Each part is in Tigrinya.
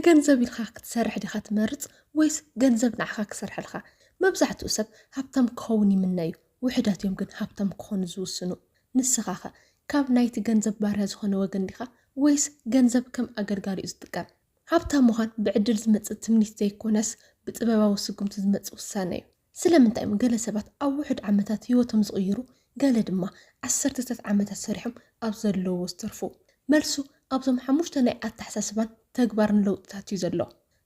ንገንዘብ ኢልካ ክትሰርሕ ዲኻ ትመርጽ ወይስ ገንዘብ ንዓኻ ክሰርሕ ልካ? መብዛሕትኡ ሰብ ሃብታም ክኸውን ይምነዩ፣ ውሕዳት እዮም ግን ሃብታም ክኾኑ ዝውስኑ። ንስኻ ኸ ካብ ናይቲ ገንዘብ ባርያ ዝኾነ ወገን ዲኻ ወይስ ገንዘብ ከም ኣገልጋሊ እዩ ዝጥቀም? ሃብታም ምዃን ብዕድል ዝመጽእ ትምኒት ዘይኮነስ ብጥበባዊ ስጉምቲ ዝመጽእ ውሳነ እዩ። ስለምንታይ ገለ ሰባት ኣብ ውሕድ ዓመታት ህይወቶም ዝቕይሩ፣ ገለ ድማ ዓሰርተታት ዓመታት ሰሪሖም ኣብ ዘለውዎ ዝተርፉ? መልሱ ኣብዞም 5 ናይ ኣተሓሳስባን ተግባርን ለውጥታት እዩ ዘሎ።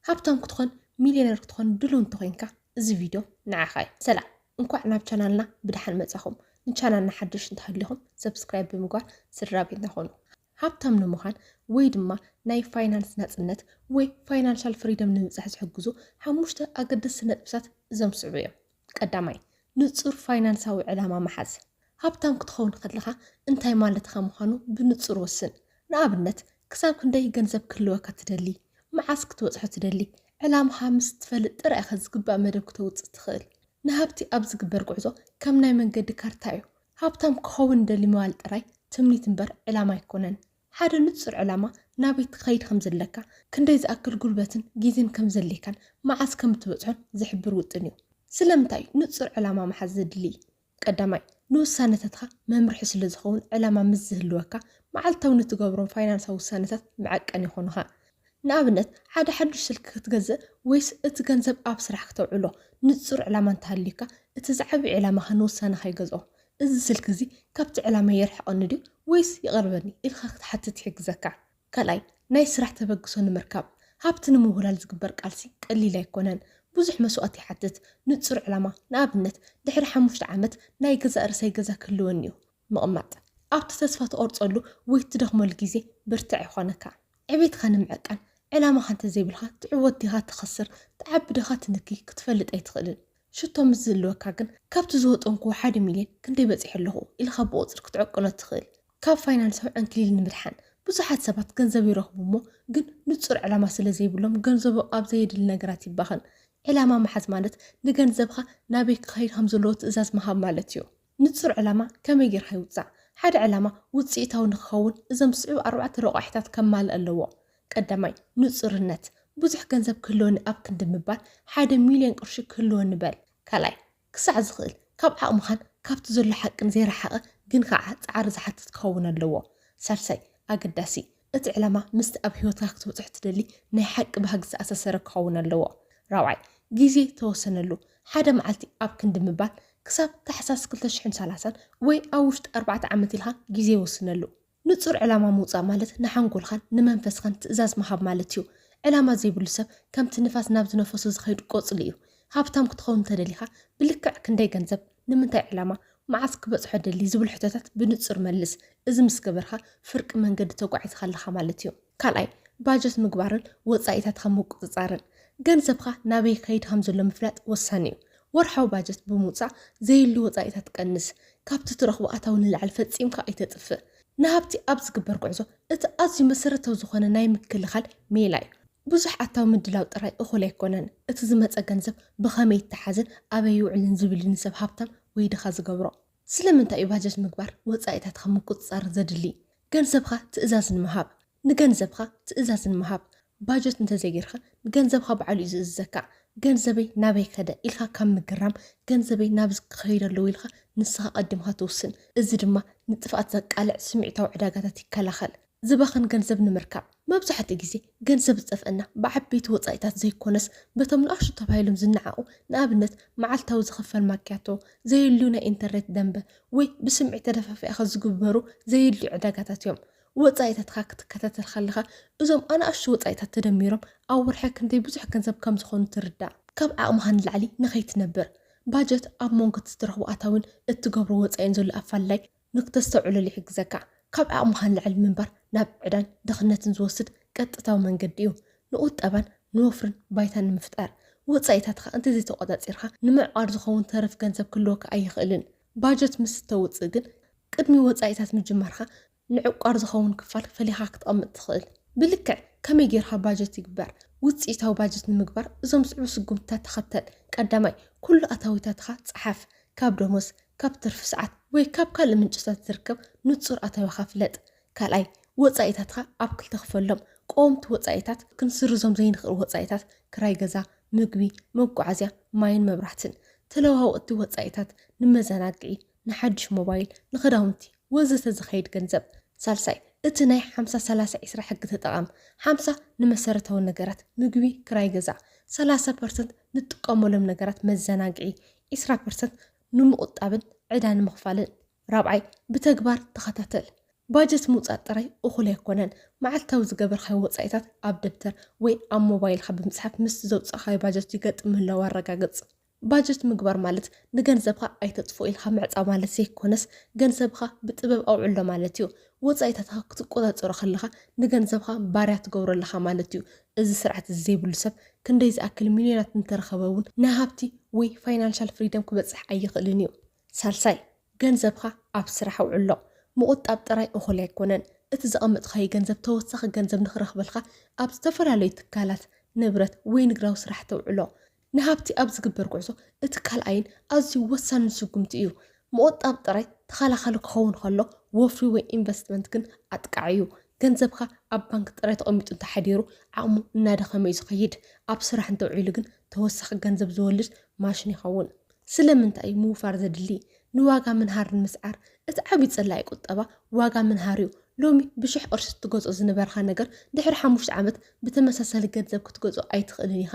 ሃብታም ክትኾን ሚልዮነር ክትኾን ድሉው እንተኮይንካ እዚ ቪድዮ ንዓኻ እዩ። ሰላም፣ እንኳዕ ናብ ቻናልና ብድሓን መጻኹም። ንቻናልና ሓድሽ እንተሃሊኹም ሰብስክራይብ ብምግባር ስድራ ቤትና ኾኑ። ሃብታም ንምዃን ወይ ድማ ናይ ፋይናንስ ናጽነት ወይ ፋይናንሻል ፍሪደም ንምብጻሕ ዝሕግዙ 5 ኣገደስቲ ነጥብታት ዘምስዑ እዮም። ቀዳማይ፣ ንጹር ፋይናንሳዊ ዕላማ መሓዝ። ሃብታም ክትኸውን ከለኻ እንታይ ማለትካ ምዃኑ ብንጹር ወስን። ንኣብነት ክሳብ ክንደይ ገንዘብ ክህልወካ ትደሊ? መዓዝ ክትበጽሖ ትደሊ? ዕላማኻ ምስ ትፈልጥ ጥራይ ኢኻ ዝግባእ መደብ ክተውፅእ ትኽእል። ንሃብቲ ኣብ ዝግበር ጉዕዞ ከም ናይ መንገዲ ካርታ እዩ። ሃብታም ክኸውን ደሊ መዋል ጥራይ ትምኒት እምበር ዕላማ ኣይኮነን። ሓደ ንጹር ዕላማ ናበይ ትኸይድ ከም ዘለካ፣ ክንደይ ዝኣክል ጉልበትን ግዜን ከም ዘለካን መዓዝ ከም እትበጽሖን ዝሕብር ውጥን እዩ። ስለምንታይ ንጹር ዕላማ መሓዝ ዘድሊ? ቀዳማይ፣ ንውሳነታትካ መምርሒ ስለ ዝኸውን ዕላማ ምስ ዝህልወካ መዓልታዊ ንትገብሮም ፋይናንሳዊ ውሳነታት መዐቀን ይኾኑኻ። ንኣብነት ሓደ ሓዱሽ ስልኪ ክትገዝእ ወይስ እቲ ገንዘብ ኣብ ስራሕ ክተውዕሎ ንጹር ዕላማ እንተሃልዩካ እቲ ዝዓብይ ዕላማኻ ንውሳነኻ ይገዝኦ። እዚ ስልኪ እዚ ካብቲ ዕላማ የርሕቐኒ ድዩ ወይስ ይቐርበኒ ኢልካ ክትሓትት ይሕግዘካ። ካልኣይ፣ ናይ ስራሕ ተበግሶ ንምርካብ። ሃብቲ ንምውላል ዝግበር ቃልሲ ቀሊል ኣይኮነን፣ ብዙሕ መስዋዕት ይሓትት። ንጹር ዕላማ ንኣብነት ድሕሪ 5 ዓመት ናይ ገዛ ርእሰይ ገዛ ክህልወኒ እዩ ምቕማጥ። ኣብቲ ተስፋ ትቆርጸሉ ወይ ትደኽመሉ ግዜ ብርትዕ ይኾነካ። ዕቤትካ ንምዕቃን ዕላማኻ እንተዘይብልካ ትዕወት ዲኻ ትኸስር፣ ትዓቢ ዲኻ ትንኪ ክትፈልጥ ኣይትኽእልን። ሽቶ ምስ ዝህልወካ ግን ካብቲ ዝወጠንኩ 1 ሚልዮን ክንደይ በፂሕ ኣለኹ ኢልካ ብቁፅሪ ክትዕቅኖ ትኽእል። ካብ ፋይናንሳዊ ዕንክሊል ንምድሓን ብዙሓት ሰባት ገንዘብ ይረኽቡ እሞ ግን ንጹር ዕላማ ስለ ዘይብሎም ገንዘቡ ኣብ ዘየድሊ ነገራት ይባኽን። ዕላማ መሓዝ ማለት ንገንዘብካ ናበይ ክኸይድ ከም ዘለዎ ትእዛዝ ምሃብ ማለት እዩ። ንጹር ዕላማ ከመይ ጌርካ ይውፃእ? ሓደ ዕላማ ውፅኢታዊ ንክኸውን እዞም ስዑብ 4 ረቑሒታት ከማልእ ኣለዎ። ቀዳማይ፣ ንጹርነት። ብዙሕ ገንዘብ ክህልወኒ ኣብ ክንዲ ምባል 1 ሚልዮን ቅርሺ ክህልወኒ በል። ካልኣይ፣ ክሳዕ ዝኽእል ካብ ዓቕምኻን ካብቲ ዘሎ ሓቅን ዘይረሓቐ ግን ከዓ ፃዕሪ ዝሓትት ክኸውን ኣለዎ። ሳልሳይ፣ ኣገዳሲ። እቲ ዕላማ ምስቲ ኣብ ሂወትካ ክትበጽሕ ትደሊ ናይ ሓቂ ባህጊ ዝተኣሳሰረ ክኸውን ኣለዎ። ራብዓይ፣ ግዜ ተወሰነሉ። ሓደ መዓልቲ ኣብ ክንዲ ምባል ክሳብ ታሕሳስ 2030 ወይ ኣብ ውሽጢ 4 ዓመት ኢልካ ግዜ ይወስነሉ። ንጹር ዕላማ ምውፃእ ማለት ንሓንጎልኻን ንመንፈስኻን ትእዛዝ ምሃብ ማለት እዩ። ዕላማ ዘይብሉ ሰብ ከምቲ ንፋስ ናብ ዝነፈሱ ዝኸይድ ቆጽሊ እዩ። ሃብታም ክትኸውን ተደሊኻ ብልክዕ ክንደይ ገንዘብ፣ ንምንታይ ዕላማ፣ መዓዝ ክበጽሖ ደሊ ዝብል ሕቶታት ብንጹር መልስ። እዚ ምስ ገበርካ ፍርቂ መንገዲ ተጓዒዝካ ኣለኻ ማለት እዩ። ካልኣይ፣ ባጀት ምግባርን ወጻኢታትካ ምቁፅጻርን። ገንዘብካ ናበይ ከይድ ከም ዘሎ ምፍላጥ ወሳኒ እዩ። ወርሓዊ ባጀት ብምውፃእ ዘይሉ ወጻኢታት ቀንስ። ካብቲ ትረኽቦ ኣታዊ ንላዕሊ ፈጺምካ ኣይተጥፍእ። ንሃብቲ ኣብ ዝግበር ጉዕዞ እቲ ኣዝዩ መሰረታዊ ዝኾነ ናይ ምክልኻል ሜላ እዩ። ብዙሕ ኣታዊ ምድላው ጥራይ እኹል ኣይኮነን፣ እቲ ዝመፀ ገንዘብ ብኸመይ ይተሓዝን ኣበይ ይውዕልን ዝብል ሰብ ሃብታም ወይ ድኻ ዝገብሮ። ስለምንታይ እዩ ባጀት ምግባር ወጻኢታትካ ምቁፅጻር ዘድሊ? ገንዘብካ ትእዛዝ ንምሃብ። ንገንዘብካ ትእዛዝ ንምሃብ። ባጀት እንተዘይጌርካ ገንዘብካ በዓሉ እዩ ዝእዘካ። ገንዘበይ ናበይ ከደ ኢልካ ካብ ምግራም ገንዘበይ ናብ ዝክኸይድ ኣለዎ ኢልካ ንስኻ ቀድምካ ትውስን። እዚ ድማ ንጥፍኣት ዘቃልዕ ስምዒታዊ ዕዳጋታት ይከላኸል። ዝባኽን ገንዘብ ንምርካብ መብዛሕትኡ ግዜ ገንዘብ ዝጠፍአና ብዓበይቲ ወጻኢታት ዘይኮነስ በቶም ንኣሽቱ ተባሂሎም ዝነዓቑ፣ ንኣብነት መዓልታዊ ዝኽፈል ማክያቶ፣ ዘየልዩ ናይ ኢንተርኔት ደንበ ወይ ብስምዒት ተደፋፊእካ ዝግበሩ ዘየልዩ ዕዳጋታት እዮም። ወጻኢታትካ ክትከታተል ከለኻ እዞም ኣናእሽቱ ወጻኢታት ተደሚሮም ኣብ ወርሒ ክንደይ ብዙሕ ገንዘብ ከም ዝኾኑ ትርዳእ። ካብ ዓቕምኻ ንላዕሊ ንኸይትነብር ባጀት ኣብ መንጎ እትረኽቦ ኣታውን እትገብሮ ወጻኢን ዘሎ ኣፈላላይ ንክተስተውዕለሉ ይሕግዘካ። ካብ ዓቕምኻ ንላዕሊ ምንባር ናብ ዕዳን ድኽነትን ዝወስድ ቀጥታዊ መንገዲ እዩ። ንቁጠባን ንወፍርን ባይታን ንምፍጣር ወጻኢታትካ እንተዘይተቆጻጺርካ ንምዕቃር ዝኸውን ተረፍ ገንዘብ ክህልወካ ኣይኽእልን። ባጀት ምስ ተውፅእ ግን ቅድሚ ወጻኢታት ምጅማርካ ንዕቋር ዝኸውን ክፋል ፈሊኻ ክትቐምጥ ትኽእል። ብልክዕ ከመይ ጌርካ ባጀት ይግበር? ውፅኢታዊ ባጀት ንምግባር እዞም ስዑብ ስጉምትታት ተኸተል። ቀዳማይ፣ ኩሉ ኣታዊታትካ ፀሓፍ። ካብ ደሞዝ፣ ካብ ትርፊ ሰዓት ወይ ካብ ካልእ ምንጭታት ዝርከብ ንጹር ኣታዊካ ፍለጥ። ካልኣይ፣ ወጻኢታትካ ኣብ ክልተ ክፈሎም። قومت وصايتات كنسرزهم زين خير وصايتات كراي جزا مقبي مقعزيا ماين مبرحتن تلوها وقت وصايتات نمزناقعي نحدش موبايل نخداونتي وزت زخيد جنزب سالساي اتناي 5-30 عسرة حق تطعم 5 نمسرتو النجارات مقبي كراي جزا 30% نتقاملهم نجارات مزناقعي 10% نمقطابن عدان مخفالن رابعي بتكبار تخطاتل باجت موصات طراي اخول يكونن معلتاو زغبر خاي وصايتات اب دفتر وي اب موبايل خب مصحف مس زوص خاي باجت يقطم له ورغاغص باجت مغبر ማለት ንገንዘብካ ኣይተጥፎ ኢልካ ምዕፃ ማለት ዘይኮነስ ገንዘብካ ብጥበብ ኣውዕሎ ማለት እዩ ወፃኢታትካ ክትቆፃፀሮ ከለካ ንገንዘብካ ባርያ ትገብረለካ ማለት እዩ እዚ ስርዓት ዘይብሉ ሰብ ክንደይ ዝኣክል ሚልዮናት እንተረኸበውን ንሃብቲ ወይ ፋይናንሻል ፍሪደም ክበፅሕ ኣይኽእልን እዩ ሳልሳይ ገንዘብካ ኣብ ስራሕ ኣውዕሎ ምቁጣብ ጥራይ እኹል ኣይኮነን እቲ ዝቐመጥካዮ ገንዘብ ተወሳኺ ገንዘብ ንኽረኽበልካ ኣብ ዝተፈላለዩ ትካላት ንብረት ወይ ንግዳዊ ስራሕ ተውዕሎ ንሃብቲ ኣብ ዝግበር ጉዕዞ እቲ ካልኣይን ኣዝዩ ወሳንን ስጉምቲ እዩ ምቁጣብ ጥራይ ተኸላኸሊ ክኸውን ከሎ ወፍሪ ወይ ኢንቨስትመንት ግን ኣጥቃዕ እዩ ገንዘብካ ኣብ ባንክ ጥራይ ተቐሚጡ እንተሓዲሩ ዓቕሙ እናደኸመ እዩ ዝኸይድ ኣብ ስራሕ እንተውዒሉ ግን ተወሳኺ ገንዘብ ዝወልድ ማሽን ይኸውን ስለምንታይ እዩ ምውፋር ዘድሊ ንዋጋ ምንሃር ንምስዓር እቲ ዓብይ ፀላኢ ቁጠባ ዋጋ ምንሃር እዩ ሎሚ ብሽሕ ቅርሺ ትገዝኦ ዝነበርካ ነገር ድሕሪ 5 ዓመት ብተመሳሳሊ ገንዘብ ክትገዝኦ ኣይትኽእልን ኢኻ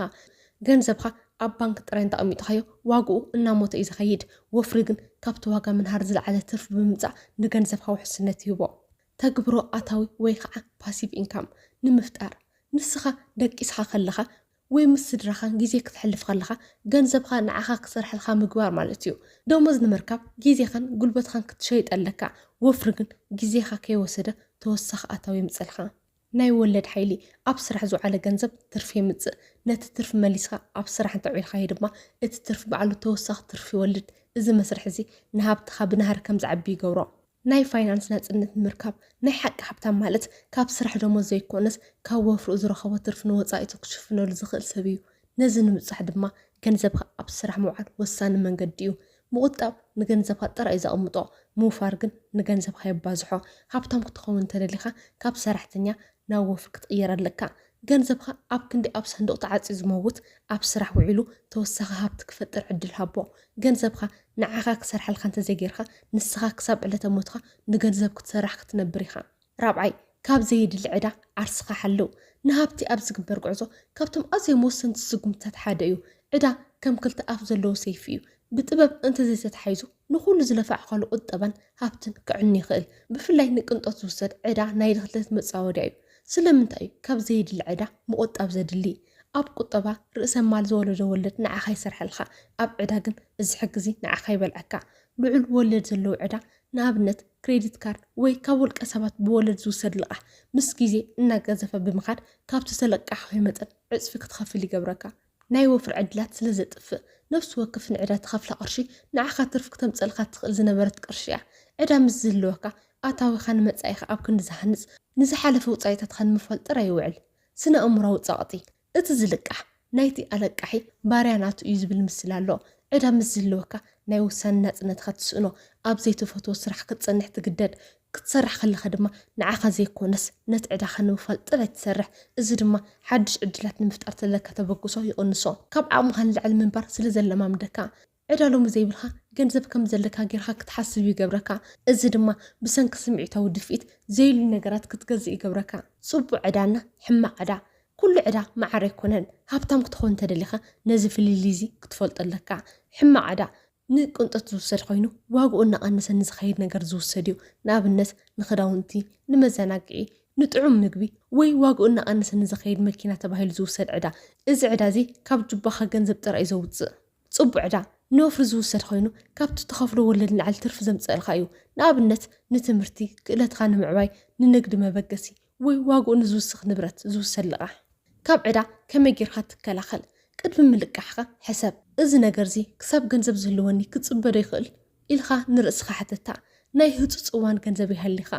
ገንዘብካ ኣብ ባንክ ጥራይ እንተቐሚጥካዮ ዋግኡ እናሞተ እዩ ዝኸይድ ወፍሪ ግን ካብቲ ዋጋ ምንሃር ዝለዓለ ትርፊ ብምምፃእ ንገንዘብካ ውሕስነት ይህቦ ተግብሮ ኣታዊ ወይ ከዓ ፓሲቭ ኢንካም ንምፍጣር ንስኻ ደቂስካ ከለካ ወይ ምስ ስድራኻ ግዜ ክትሕልፍ ከለካ ገንዘብካ ንዓኻ ክሰርሐልካ ምግባር ማለት እዩ ደሞዝ ንምርካብ ግዜኻን ጉልበትኻን ክትሸይጠለካ ወፍሪ ግን ግዜኻ ከይወሰደ ተወሳኺ ኣታዊ ይምፅልካ ናይ ወለድ ሓይሊ ኣብ ስራሕ ዝውዓለ ገንዘብ ትርፊ የምፅእ ነቲ ትርፊ መሊስካ ኣብ ስራሕ እንተውዒልካ ድማ እቲ ትርፊ ባዕሉ ተወሳኺ ትርፊ ይወልድ እዚ መስርሕ እዚ ንሃብትኻ ብናሃር ከም ዝዓቢ ይገብሮ ናይ ፋይናንስ ነፃነት ንምርካብ ናይ ሓቂ ሃብታም ማለት ካብ ስራሕ ደሞዝ ዘይኮነስ ካብ ወፍሩ ዝረኸቦ ትርፊ ንወፃኢቱ ክሽፍነሉ ዝኽእል ሰብ እዩ ነዚ ንምብፃሕ ድማ ገንዘብካ ኣብ ስራሕ ምውዓል ወሳኒ መንገዲ እዩ ምቁጣብ ንገንዘብካ ጥራይ ዘቕምጦ ምውፋር ግን ንገንዘብካ የባዝሖ ሃብታም ክትኸውን ተደሊኻ ካብ ሰራሕተኛ ናብ ወፍሪ ክትቕየር ኣለካ ገንዘብካ ኣብ ክንዲ ኣብ ሰንዱቕ ተዓፂ ዝመውት ኣብ ስራሕ ውዒሉ ተወሳኺ ሃብቲ ክፈጥር ዕድል ሃቦ ገንዘብካ ንዓኻ ክሰርሐልካ እንተዘይጌርካ ንስኻ ክሳብ ዕለተ ሞትካ ንገንዘብ ክትሰርሕ ክትነብር ኢኻ ራብዓይ ካብ ዘይድሊ ዕዳ ዓርስኻ ሓልው ንሃብቲ ኣብ ዝግበር ጉዕዞ ካብቶም ኣዝዮም ወሰንቲ ስጉምትታት ሓደ እዩ ዕዳ ከም ክልተ ኣፍ ዘለዎ ሰይፊ እዩ ብጥበብ እንተዘይተተሓይዙ ንኩሉ ዝለፋዕካሉ ቁጠባን ሃብትን ክዕኒ ይኽእል ብፍላይ ንቅንጦት ዝውሰድ ዕዳ ናይ ድኽለት መፃወድያ እዩ ስለምንታይ እዩ ካብ ዘይድሊ ዕዳ ምቁጣብ ዘድሊ ኣብ ቁጠባ ርእሰ ማል ዝወለዶ ወለድ ንዓኻ ይሰርሐልካ ኣብ ዕዳ ግን እዚ ሕግዚ ንዓኻ ይበልዐካ ልዑል ወለድ ዘለዎ ዕዳ ንኣብነት ክሬዲት ካርድ ወይ ካብ ውልቀ ሰባት ብወለድ ዝውሰድ ልቓሕ ምስ ግዜ እናገዘፈ ብምኻድ ካብቲ ተለቃሕካዮ መጠን ዕፅፊ ክትኸፍል ይገብረካ ናይ ወፍሪ ዕድላት ስለ ዘጥፍእ ነፍሲ ወከፍ ንዕዳ ትኸፍላ ቅርሺ ንዓኻ ትርፊ ክተምፀልካ ትኽእል ዝነበረት ቅርሺ እያ ዕዳ ምስ ዝህልወካ ኣታዊኻ ንመጻኢኻ ኣብ ክንዲ ዝሃንፅ ንዝሓለፈ ውፃኢታትካ ንምፍዋል ጥራይ ይውዕል ስነ ኣእምሮዊ ፀቕጢ እቲ ዝልቃሕ ናይቲ ኣለቃሒ ባርያ ናቱ እዩ ዝብል ምስሊ ኣሎ ዕዳ ምስ ዝህልወካ ናይ ውሳነ ናፅነትካ ትስእኖ ኣብ ዘይተፈትዎ ስራሕ ክትፀንሕ ትግደድ ክትሰርሕ ከለካ ድማ ንዓኻ ዘይኮነስ ነቲ ዕዳኻ ንምፍዋል ጥራይ ትሰርሕ እዚ ድማ ሓድሽ ዕድላት ንምፍጣር ተለካ ተበግሶ ይቕንሶ ካብ ዓቕምካ ንላዕሊ ምንባር ስለ ዘለማምደካ ዕዳ ሎሚ ዘይብልካ ገንዘብ ከም ዘለካ ጌርካ ክትሓስብ ይገብረካ እዚ ድማ ብሰንኪ ስምዒታዊ ድፍኢት ዘይሉ ነገራት ክትገዝእ ይገብረካ ፅቡቅ ዕዳና ሕማቅ ዕዳ ኩሉ ዕዳ ማዕረ ይኮነን ሃብታም ክትኾን ተደሊኻ ነዚ ፍልልዚ ክትፈልጦ ኣለካ ሕማቅ ዕዳ ንቅንጦት ዝውሰድ ኮይኑ ዋግኡ እናቐነሰ ንዝኸይድ ነገር ዝውሰድ እዩ ንኣብነት ንክዳውንቲ ንመዘናግዒ ንጥዑም ምግቢ ወይ ዋግኡ እናቐነሰ ንዝኸይድ መኪና ተባሂሉ ዝውሰድ ዕዳ እዚ ዕዳ እዚ ካብ ጅባኻ ገንዘብ ጥራይ ዘውፅእ ፅቡቅ ዕዳ ንወፍሪ ዝውሰድ ኮይኑ ካብቲ ተኸፍሎ ወለድ ንላዕሊ ትርፊ ዘምፅአልካ እዩ ንኣብነት ንትምህርቲ ክእለትካ ንምዕባይ ንንግዲ መበገሲ ወይ ዋግኡ ንዝውስኽ ንብረት ዝውሰድ ልቓሕ ካብ ዕዳ ከመይ ጌርካ ትከላኸል ቅድሚ ምልቃሕካ ሕሰብ እዚ ነገር እዚ ክሳብ ገንዘብ ዝህልወኒ ክፅበዶ ይኽእል ኢልካ ንርእስኻ ሓተታ ናይ ህፁፅ እዋን ገንዘብ ይሃሊኻ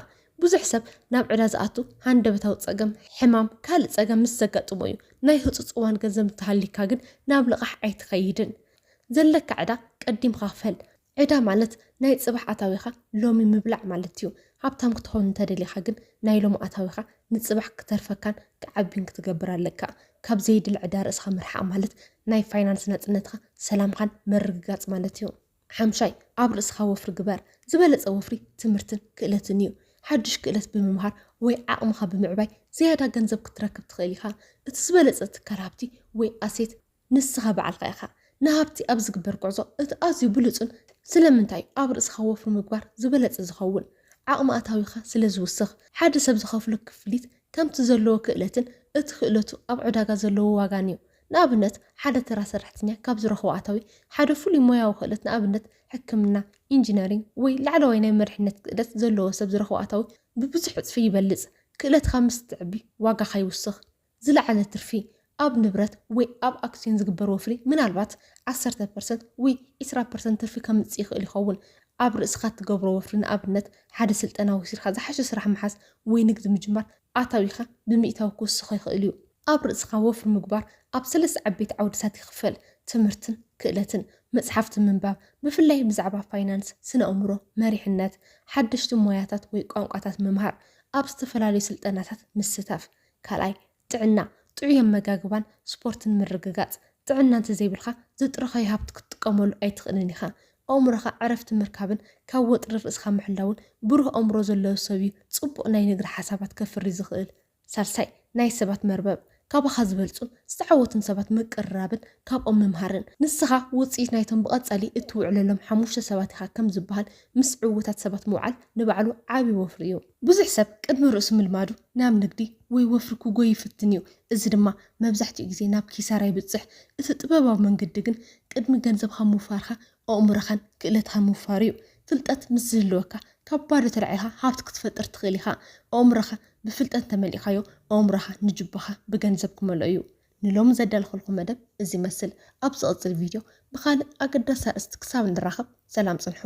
ብዙሕ ሰብ ናብ ዕዳ ዝኣቱ ሃንደበታዊ ፀገም ሕማም ካልእ ፀገም ምስ ዘጋጥሞ እዩ ናይ ህፁፅ እዋን ገንዘብ እንተሃሊካ ግን ናብ ልቓሕ ኣይትኸይድን ዘለካ ዕዳ ቀዲምካ ክፈል عدا مالت ناي صباح أتاويخا لومي مبلع مالتيو هابتام كتخون تدليخا جن ناي لوم أتاويخا نصباح كترفكان كعبين كتقبر لك كاب زيد العدار اسخا مرحا مالت ناي فاينانس نتنتخا سلام خان مرقاص مالتيو حمشاي عبر اسخا وفر جبار زبالت وفري تمرتن كألتنيو حدش كألت بممهار وي عقمخا بمعباي زيادة جنزب كتركب تخيليخا اتزبالت اتكارابتي وي أسيت نسخا بعالقايخا نهابتي أبزق برقعزو اتأزيو بلوتن سلمنتاي عبر اسخا وفر مقبار زبالت زخون عقم أتاويخا سلزوسخ حد سب زخوفلك فليت كم تزلو كألتن اتخلتو أب عداغا زلو واغانيو نابنت حدا ترى سرحتنيا كاب زرخو أتاوي حدا فولي مويا وخلت نابنت حكمنا انجينيرينج وي لعلو ويناي مرحنت كألت زلو سب زرخو أتاوي ببزح في بلز كألت 5 تعبي واغا خيوسخ زلع على ترفي أب نبرت وي أب أكسين زقبر وفري من البات 10% وي 20% ترفي كم تسيخ اللي خول أب رأسخات تقبر وفري نابنت حدا سلطنا ويصير خازا حاجة سرح محاس وي نقد مجمر أتاويخا بمئتا وكوس خيخ إليو أب رأسخا وفر مقبار أب سلس عبيت عودسات يخفل تمرتن كألتن مصحفتن من باب بفلاي بزعبا فاينانس سنة أمره مريحنات حدشت موياتات ويقانقاتات ممهار أب استفلالي سلطناتات مستاف كالاي تعنا طعيا مقاقبان سبورتن مرققات تعنا انت زي بالخا زطرخي هابتك تقاملو أي تقنينيخا أمرخا عرفت مركابن كاوت رفسخا محلاون بروح أمرو زلو سوي تصبق ناي نقر حسابات كفر رزقل سارساي ناي سبات مربب كاب خزبلصون استعوتن سبات مقرابن كاب ممهارن نسخا وصيت نايتن بقصالي اتوعللهم حموشه سبات كم زبال مسعوتات سبات موعل نبعلو عابي وفريو بزح سب قدم رؤس ملمادو نام نقدي وي وفركو غوي فتنيو እዚ ድማ መብዛሕትኡ ግዜ ናብ ኪሳራ ይብፅሕ እቲ ጥበባዊ መንገዲ ግን ቅድሚ ገንዘብካ ምውፋርካ ኣእምሮኻን ክእለትካን ምውፋር እዩ ፍልጠት ምስ ዝህልወካ ካብ ባዶ ተልዒልካ ሃብቲ ክትፈጥር ትኽእል ኢኻ ኣእምሮኻ ብፍልጠት ተመሊእካዮ ኣእምሮኻ ንጅባኻ ብገንዘብ ክመልኦ እዩ ንሎሚ ዘዳልኩልኩም መደብ እዚ መስል ኣብ ዝቕፅል ቪድዮ ብካልእ ኣገዳሲ ኣርእስቲ ክሳብ ንራኸብ ሰላም ፅንሑ